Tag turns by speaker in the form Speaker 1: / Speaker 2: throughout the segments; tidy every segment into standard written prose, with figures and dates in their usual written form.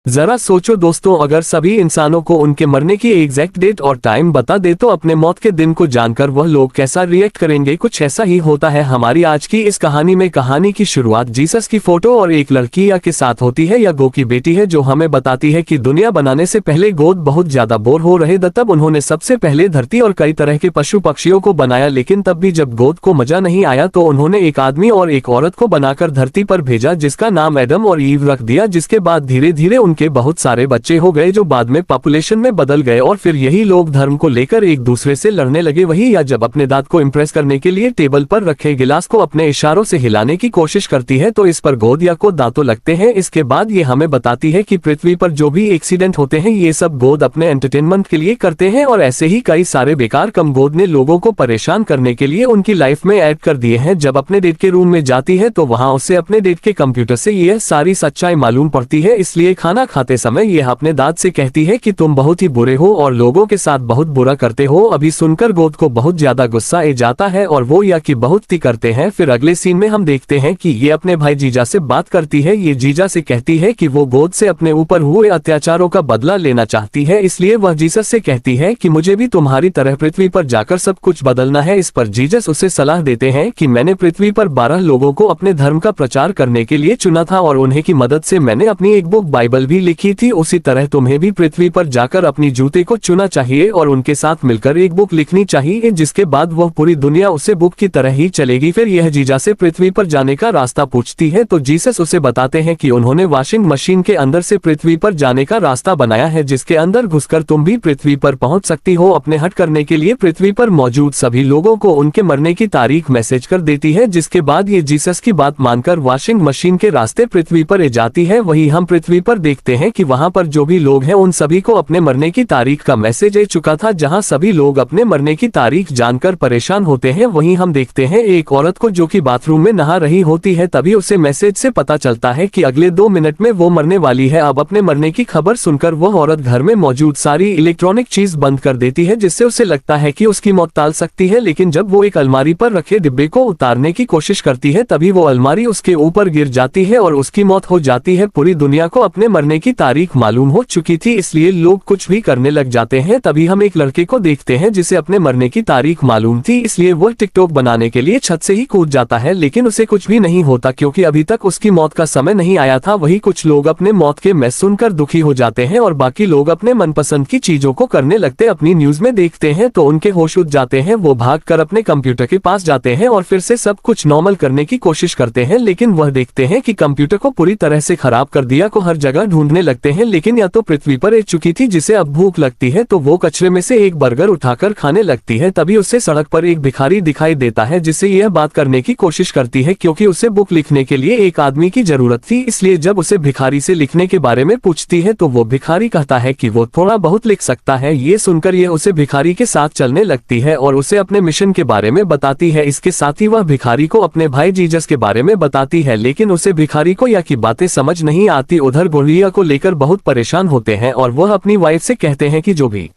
Speaker 1: जरा सोचो दोस्तों, अगर सभी इंसानों को उनके मरने की एग्जैक्ट डेट और टाइम बता दे तो अपने मौत के दिन को जानकर वह लोग कैसा रिएक्ट करेंगे। कुछ ऐसा ही होता है हमारी आज की इस कहानी में। कहानी की शुरुआत जीसस की फोटो और एक लड़की या के साथ होती है। या गो की बेटी है जो हमें बताती है कि दुनिया बनाने से पहले गोद बहुत ज्यादा बोर हो रहे थे, तब उन्होंने सबसे पहले धरती और कई तरह के पशु पक्षियों को बनाया। लेकिन तब भी जब गोद को मजा नहीं आया तो उन्होंने एक आदमी और एक औरत को बनाकर धरती पर भेजा, जिसका नाम एडम और ईव रख दिया। जिसके बाद धीरे धीरे उनके बहुत सारे बच्चे हो गए जो बाद में पॉपुलेशन में बदल गए। और फिर यही लोग धर्म को लेकर एक दूसरे से लड़ने लगे। वही या जब अपने दांत को इम्प्रेस करने के लिए टेबल पर रखे गिलास को अपने इशारों से हिलाने की कोशिश करती है तो इस पर गोद या को दांतों लगते हैं। इसके बाद ये हमें बताती है कि पृथ्वी पर जो भी एक्सीडेंट होते हैं ये सब गोद अपने एंटरटेनमेंट के लिए करते हैं। और ऐसे ही कई सारे बेकार कम गोद ने लोगों को परेशान करने के लिए उनकी लाइफ में ऐड कर दिए हैं। जब अपने डेट के रूम में जाती है तो वहाँ उसे अपने डेट के कंप्यूटर से यह सारी सच्चाई मालूम पड़ती है। इसलिए खाना खाते समय यह अपने दांत से कहती है कि तुम बहुत ही बुरे हो और लोगों के साथ बहुत बुरा करते हो। अभी सुनकर गोद को बहुत ज्यादा गुस्सा आ जाता है और वो या कि बहुत ही करते हैं। फिर अगले सीन में हम देखते हैं कि ये अपने भाई जीजा से बात करती है। ये जीजा से कहती है कि वो गोद से अपने ऊपर हुए अत्याचारों का बदला लेना चाहती है। इसलिए वह जीसस से कहती है कि मुझे भी तुम्हारी तरह पृथ्वी पर जाकर सब कुछ बदलना है। इस पर जीसस उसे सलाह देते हैं कि मैंने पृथ्वी पर 12 लोगों को अपने धर्म का प्रचार करने के लिए चुना था और उन्हें की मदद से मैंने अपनी एक बुक बाइबल भी लिखी थी। उसी तरह तुम्हें भी पृथ्वी पर जाकर अपनी जूते को चुना चाहिए और उनके साथ मिलकर एक बुक लिखनी चाहिए, जिसके बाद वह पूरी दुनिया उसे बुक की तरह ही चलेगी। फिर यह जीजा से पृथ्वी पर जाने का रास्ता पूछती है तो जीसस उसे बताते हैं कि उन्होंने वॉशिंग मशीन के अंदर से पृथ्वी पर जाने का रास्ता बनाया है, जिसके अंदर घुसकर तुम भी पृथ्वी पर पहुंच सकती हो। अपने हट करने के लिए पृथ्वी पर मौजूद सभी लोगों को उनके मरने की तारीख मैसेज कर देती है। जिसके बाद ये जीसस की बात मानकर वॉशिंग मशीन के रास्ते पृथ्वी पर जाती है। वही हम पृथ्वी पर देखते हैं कि वहां पर जो भी लोग हैं उन सभी को अपने मरने की तारीख का मैसेज आ चुका था, जहां सभी लोग अपने मरने की तारीख जानकर परेशान होते हैं। वहीं हम देखते हैं एक औरत को जो कि बाथरूम में नहा रही होती है, तभी उसे मैसेज से पता चलता है कि अगले 2 मिनट में वो मरने वाली है। अब अपने मरने की खबर सुनकर वह औरत घर में मौजूद सारी इलेक्ट्रॉनिक चीज बंद कर देती है, जिससे उसे लगता है कि उसकी मौत टाल सकती है। लेकिन जब वो एक अलमारी पर रखे डिब्बे को उतारने की कोशिश करती है तभी वो अलमारी उसके ऊपर गिर जाती है और उसकी मौत हो जाती है। पूरी दुनिया को अपने मरने की तारीख मालूम हो चुकी थी, इसलिए लोग कुछ भी करने लग जाते हैं। तभी हम एक लड़के को देखते हैं जिसे अपने मरने की तारीख मालूम थी, इसलिए वह टिकटॉक बनाने के लिए छत से ही कूद जाता है। लेकिन उसे कुछ भी नहीं होता क्योंकि अभी तक उसकी मौत का समय नहीं आया था। वही कुछ लोग अपने मौत के मैसेज सुनकर दुखी हो जाते हैं और बाकी लोग अपने मनपसंद की चीजों को करने लगते। अपनी न्यूज में देखते हैं तो उनके होश उड़ जाते हैं। वो भागकर अपने कंप्यूटर के पास जाते हैं और फिर से सब कुछ नॉर्मल करने की कोशिश करते हैं, लेकिन वह देखते हैं कि कंप्यूटर को पूरी तरह से खराब कर दिया। को हर जगह ढूंढने लगते हैं, लेकिन या तो पृथ्वी पर एक चुकी थी जिसे अब भूख लगती है तो वो कचरे में से एक बर्गर उठाकर खाने लगती है। तभी उसे सड़क पर एक भिखारी दिखाई देता है जिससे यह बात करने की कोशिश करती है क्योंकि उसे बुक लिखने के लिए एक आदमी की जरूरत थी। इसलिए जब उसे भिखारी से लिखने के बारे में पूछती है तो वो भिखारी कहता है कि वो थोड़ा बहुत लिख सकता है। ये सुनकर यह उसे भिखारी के साथ चलने लगती है और उसे अपने मिशन के बारे में बताती है। इसके साथ ही वह भिखारी को अपने भाई जीसस के बारे में बताती है, लेकिन उसे भिखारी को या की बातें समझ नहीं आती। उधर गोलिया को लेकर बहुत परेशान होते हैं और वह अपनी वाइफ से कहते हैं कि जो भी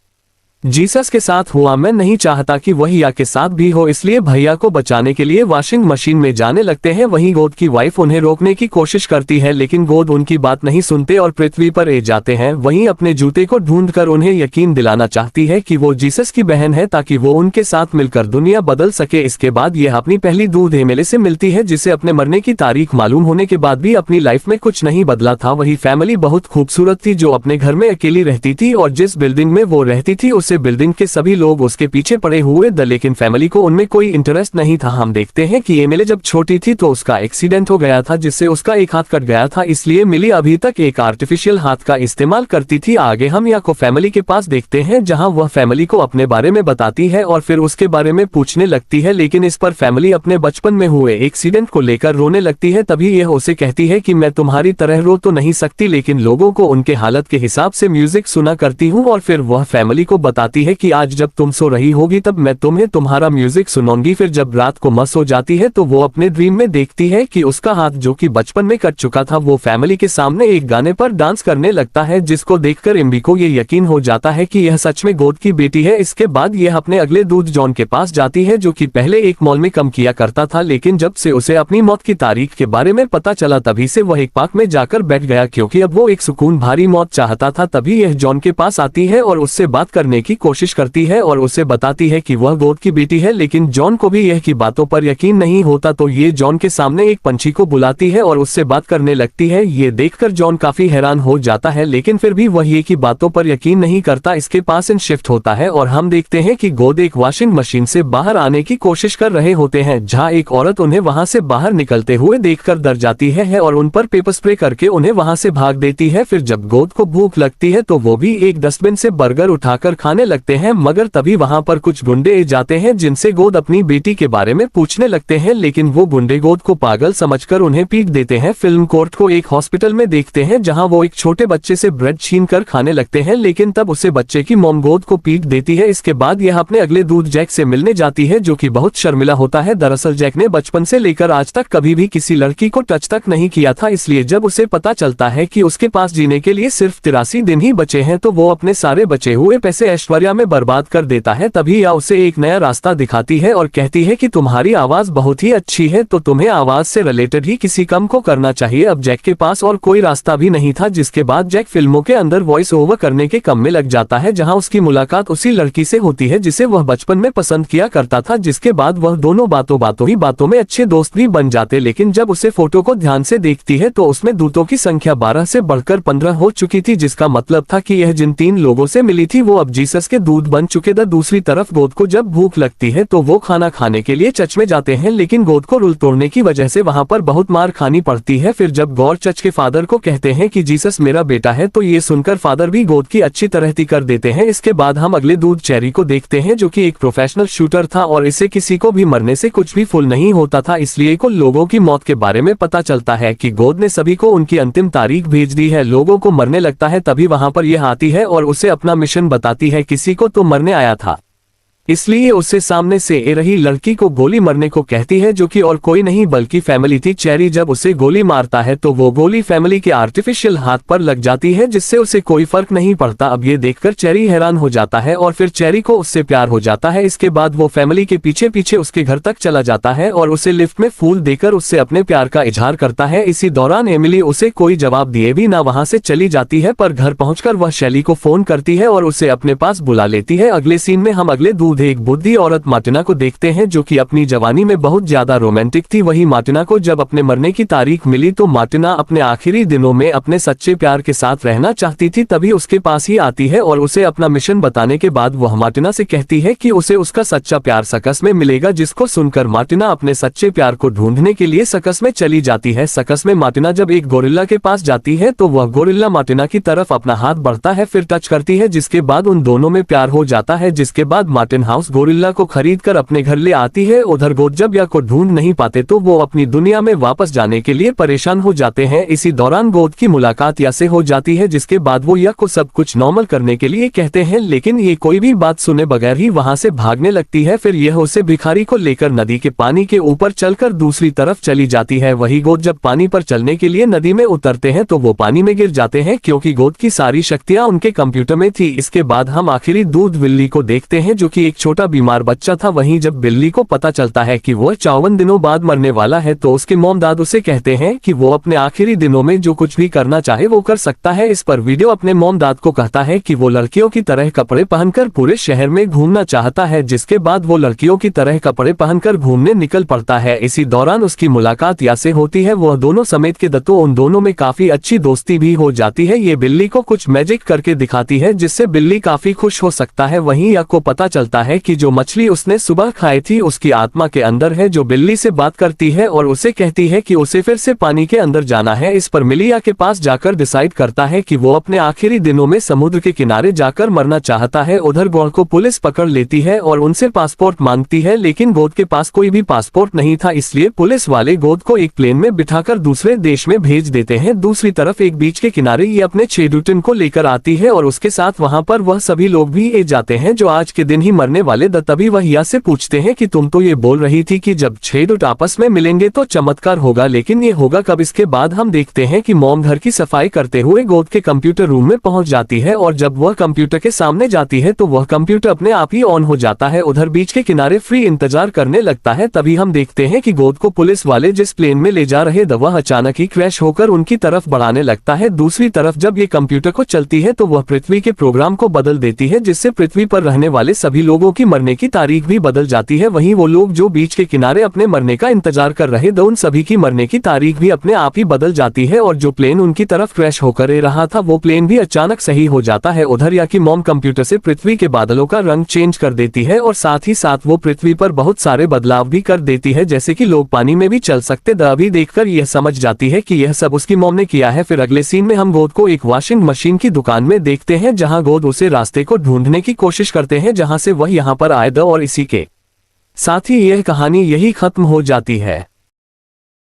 Speaker 1: जीसस के साथ हुआ मैं नहीं चाहता कि वह या के साथ भी हो, इसलिए भैया को बचाने के लिए वॉशिंग मशीन में जाने लगते हैं। वहीं गोद की वाइफ उन्हें रोकने की कोशिश करती है, लेकिन गोद उनकी बात नहीं सुनते और पृथ्वी पर आ जाते हैं। वहीं अपने जूते को ढूंढकर उन्हें यकीन दिलाना चाहती है कि वो जीसस की बहन है ताकि वो उनके साथ मिलकर दुनिया बदल सके। इसके बाद यह अपनी पहली दूध एमएलए से मिलती है जिसे अपने मरने की तारीख मालूम होने के बाद भी अपनी लाइफ में कुछ नहीं बदला था। वही फैमिली बहुत खूबसूरत थी जो अपने घर में अकेली रहती थी और जिस बिल्डिंग में वो रहती थी उसे बिल्डिंग के सभी लोग उसके पीछे पड़े हुए थे, लेकिन फैमिली को उनमें कोई इंटरेस्ट नहीं था। हम देखते हैं कि एमएलए जब छोटी थी तो उसका एक्सीडेंट हो गया था जिससे उसका एक हाथ कट गया था, इसलिए मिली अभी तक एक आर्टिफिशियल हाथ का इस्तेमाल करती थी। आगे हम या को फैमिली के पास देखते हैं जहां वह फैमिली को अपने बारे में बताती है और फिर उसके बारे में पूछने लगती है, लेकिन इस पर फैमिली अपने बचपन में हुए एक्सीडेंट को लेकर रोने लगती है। तभी यह उसे कहती है कि मैं तुम्हारी तरह रो तो नहीं सकती, लेकिन लोगों को उनके हालत के हिसाब से म्यूजिक सुना करती हूँ। और फिर वह फैमिली को बताती है कि आज जब तुम सो रही होगी तब मैं तुम्हें तुम्हारा म्यूजिक सुनाऊंगी। फिर जब रात को मस हो जाती है तो वो अपने ड्रीम में देखती है कि उसका हाथ जो कि बचपन में कट चुका था वो फैमिली के सामने एक गाने पर डांस करने लगता है, जिसको देखकर एम्बी को ये यकीन हो जाता है कि यह सच में गोद की बेटी है। इसके बाद यह अपने अगले दूत जॉन के पास जाती है, जो कि पहले एक मॉल में काम किया करता था, लेकिन जब से उसे अपनी मौत की तारीख के बारे में पता चला तभी से वह एक पार्क में जाकर बैठ गया, क्योंकि अब वो एक सुकून भारी मौत चाहता था। तभी यह जॉन के पास आती है और उससे बात करने की कोशिश करती है और उसे बताती है कि वह गोद की बेटी है, लेकिन जॉन को भी यह की बातों पर यकीन नहीं होता। तो ये जॉन के सामने एक पंछी को बुलाती है और उससे बात करने लगती है। ये देखकर जॉन काफी हैरान हो जाता है, लेकिन फिर भी वह ये की बातों पर यकीन नहीं करता। इसके पास इन शिफ्ट होता है और हम देखते हैं कि गोद एक वॉशिंग मशीन से बाहर आने की कोशिश कर रहे होते हैं, जहां एक औरत उन्हें वहां से बाहर निकलते हुए देखकर डर जाती है और उन पर पेपर स्प्रे करके उन्हें वहां से भाग देती है। फिर जब गोद को भूख लगती है तो वो भी एक डस्टबिन से बर्गर उठाकर खाने लगते हैं, मगर तभी वहां पर कुछ गुंडे जाते हैं जिनसे गोद अपनी बेटी के बारे में पूछने लगते हैं, लेकिन वो गुंडे गोद को पागल समझकर उन्हें पीट देते हैं। फिल्म कोर्ट को एक हॉस्पिटल में देखते हैं जहां वो एक छोटे बच्चे से ब्रेड छीन कर खाने लगते हैं, लेकिन तब उसे बच्चे की मॉम गोद को पीट देती है। इसके बाद यह अपने अगले दूत जैक से मिलने जाती है, जो कि बहुत शर्मिला होता है। दरअसल जैक ने बचपन से लेकर आज तक कभी भी किसी लड़की को टच तक नहीं किया था, इसलिए जब उसे पता चलता है कि उसके पास जीने के लिए सिर्फ 83 दिन ही बचे हैं तो वो अपने सारे बचे हुए पैसे ऐश्वर्या में बर्बाद कर देता है। तभी या उसे एक नया रास्ता दिखाती है और कहती है कि तुम्हारी आवाज बहुत ही अच्छी है, तो तुम्हें आवाज से रिलेटेड ही किसी काम को करना चाहिए। अब जैक के पास और कोई रास्ता भी नहीं था, जिसके बाद जैक फिल्मों के अंदर वॉइस ओवर करने के काम में लग जाता है, जहां उसकी मुलाकात उसी लड़की से होती है जिसे वह बचपन में पसंद किया करता था। जिसके बाद वह दोनों बातों में अच्छे दोस्त भी बन जाते, लेकिन जब उसे फोटो को ध्यान से देखती है तो उसमें दूतों की संख्या 12 से बढ़कर 15 हो चुकी थी, जिसका मतलब था कि यह जिन 3 लोगों से मिली थी वो अब जीसस के दूत बन चुके थे। दूसरी तरफ गोद को जब भूख लगती है तो वो खाना खाने के लिए चर्च में जाते हैं, लेकिन गोद को रूल तोड़ने की वजह से वहां पर बहुत मार खानी पड़ती है। फिर जब गौर चर्च के फादर को कहते हैं कि जीसस मेरा बेटा है, तो ये सुनकर फादर भी गोद की अच्छी तरह कर देते हैं। इसके बाद हम अगले दूत चेरी को देखते हैं, जो कि एक प्रोफेशनल शूटर था और इसे किसी को भी मरने से कुछ भी फुल नहीं होता था, इसलिए को लोगों की मौत के बारे में पता चलता है कि गोद ने सभी को उनकी अंतिम तारीख भेज दी है। लोगों को मरने लगता है, तभी वहां पर यह आती है और उसे अपना मिशन बताती है। किसी को तो मरने आया था, इसलिए उससे सामने से ए रही लड़की को गोली मरने को कहती है, जो कि और कोई नहीं बल्कि फैमिली थी। चेरी जब उसे गोली मारता है तो वो गोली फैमिली के आर्टिफिशियल हाथ पर लग जाती है, जिससे उसे कोई फर्क नहीं पड़ता। अब ये देखकर चेरी हैरान हो जाता है और फिर चेरी को उससे प्यार हो जाता है। इसके बाद वो फैमिली के पीछे पीछे उसके घर तक चला जाता है और उसे लिफ्ट में फूल देकर उससे अपने प्यार का इजहार करता है। इसी दौरान एमिली उसे कोई जवाब दिए भी ना वहां से चली जाती है, पर घर पहुंचकर वह शैली को फोन करती है और उसे अपने पास बुला लेती है। अगले सीन में हम अगले दूध एक बुद्धि औरत मार्टिना को देखते हैं, जो कि अपनी जवानी में बहुत ज्यादा रोमांटिक थी। वही मार्टिना को जब अपने मरने की तारीख मिली तो मार्टिना अपने आखिरी दिनों में अपने सच्चे प्यार के साथ रहना चाहती थी। तभी उसके पास ही आती है और उसे अपना मिशन बताने के बाद वह मार्टिना से कहती है कि उसे उसका सच्चा प्यार सकस में मिलेगा, जिसको सुनकर मार्टिना अपने सच्चे प्यार को ढूंढने के लिए सकस में चली जाती है। सकस में मार्टिना जब एक गोरिल्ला के पास जाती है तो वह गोरिल्ला मार्टिना की तरफ अपना हाथ बढ़ता है, फिर टच करती है, जिसके बाद उन दोनों में प्यार हो जाता है। जिसके बाद मार्टिन हाउस गोरिल्ला को खरीदकर अपने घर ले आती है। उधर गोद जब या को ढूंढ नहीं पाते तो वो अपनी दुनिया में वापस जाने के लिए परेशान हो जाते हैं। इसी दौरान गोद की मुलाकात या से हो जाती है, जिसके बाद वो या को सब कुछ नॉर्मल करने के लिए कहते हैं, लेकिन ये कोई भी बात सुने बगैर ही वहां से भागने लगती है। फिर यह उसे भिखारी को लेकर नदी के पानी के ऊपर चलकर दूसरी तरफ चली जाती है। वही गोद जब पानी पर चलने के लिए नदी में उतरते हैं तो वो पानी में गिर जाते हैं, क्योंकि गोद की सारी शक्तियां उनके कंप्यूटर में थी। इसके बाद हम आखिरी दूध बिल्ली को देखते हैं, जो कि एक छोटा बीमार बच्चा था। वहीं जब बिल्ली को पता चलता है कि वह 54 दिनों बाद मरने वाला है तो उसके मॉम दाद उसे कहते हैं कि वो अपने आखिरी दिनों में जो कुछ भी करना चाहे वो कर सकता है। इस पर वीडियो अपने मॉम दाद को कहता है कि वो लड़कियों की तरह कपड़े पहनकर पूरे शहर में घूमना चाहता है, जिसके बाद वो लड़कियों की तरह कपड़े पहनकर घूमने निकल पड़ता है। इसी दौरान उसकी मुलाकात या से होती है, वह दोनों समेत के दत्तों उन दोनों में काफी अच्छी दोस्ती भी हो जाती है। ये बिल्ली को कुछ मैजिक करके दिखाती है, जिससे बिल्ली काफी खुश हो सकता है। वहीं या को पता चलता कहता है कि जो मछली उसने सुबह खाई थी उसकी आत्मा के अंदर है, जो बिल्ली से बात करती है और उसे कहती है कि उसे फिर से पानी के अंदर जाना है। इस पर मिलिया के पास जाकर डिसाइड करता है कि वो अपने आखिरी दिनों में समुद्र के किनारे जाकर मरना चाहता है। उधर गोद को पुलिस पकड़ लेती है और उनसे पासपोर्ट मांगती है, लेकिन गोद के पास कोई भी पासपोर्ट नहीं था, इसलिए पुलिस वाले गोद को एक प्लेन में बिठाकर दूसरे देश में भेज देते हैं। दूसरी तरफ एक बीच के किनारे ये अपने छेडुटिन को लेकर आती है और उसके साथ वहाँ पर वह सभी लोग भी ए जाते हैं जो आज के दिन ही मरने वाले। तभी वह या से पूछते हैं कि तुम तो ये बोल रही थी कि जब छेडुट आपस में मिलेंगे तो चमत्कार होगा, लेकिन ये होगा कब? इसके बाद हम देखते हैं कि मॉम घर की सफाई करते हुए गोद के कंप्यूटर रूम में पहुंच जाती है और जब वह कंप्यूटर के सामने जाती है तो वह कंप्यूटर अपने आप ही ऑन हो जाता है। उधर बीच के किनारे फ्री इंतजार करने लगता है। तभी हम देखते हैं कि गोद को पुलिस वाले जिस प्लेन में ले जा रहे वह अचानक ही क्रैश होकर उनकी तरफ बढ़ाने लगता है। दूसरी तरफ जब ये कंप्यूटर को चलती है तो वह पृथ्वी के प्रोग्राम को बदल देती है, जिससे पृथ्वी पर रहने वाले सभी लोगों की मरने की तारीख भी बदल जाती है। वहीं वो लोग जो बीच के किनारे अपने मरने का इंतजार कर रहे थे उन सभी की मरने की तारीख भी अपने आप ही बदल जाती है और जो प्लेन उनकी तरफ क्रैश होकर रहा था वो प्लेन भी अचानक सही हो जाता है। उधर या की मॉम कंप्यूटर से पृथ्वी के बादलों का रंग चेंज कर देती है और साथ ही साथ वो पृथ्वी पर बहुत सारे बदलाव भी कर देती है, जैसे कि लोग पानी में भी चल सकते। अभी देखकर यह समझ जाती है कि यह सब उसकी मॉम ने किया है। फिर अगले सीन में हम गोद को एक वॉशिंग मशीन की दुकान में देखते हैं जहां गोद उसे रास्ते को ढूंढने की कोशिश करते हैं जहां से वह यहां पर आए और इसी के साथ ही यह कहानी यही खत्म हो जाती है।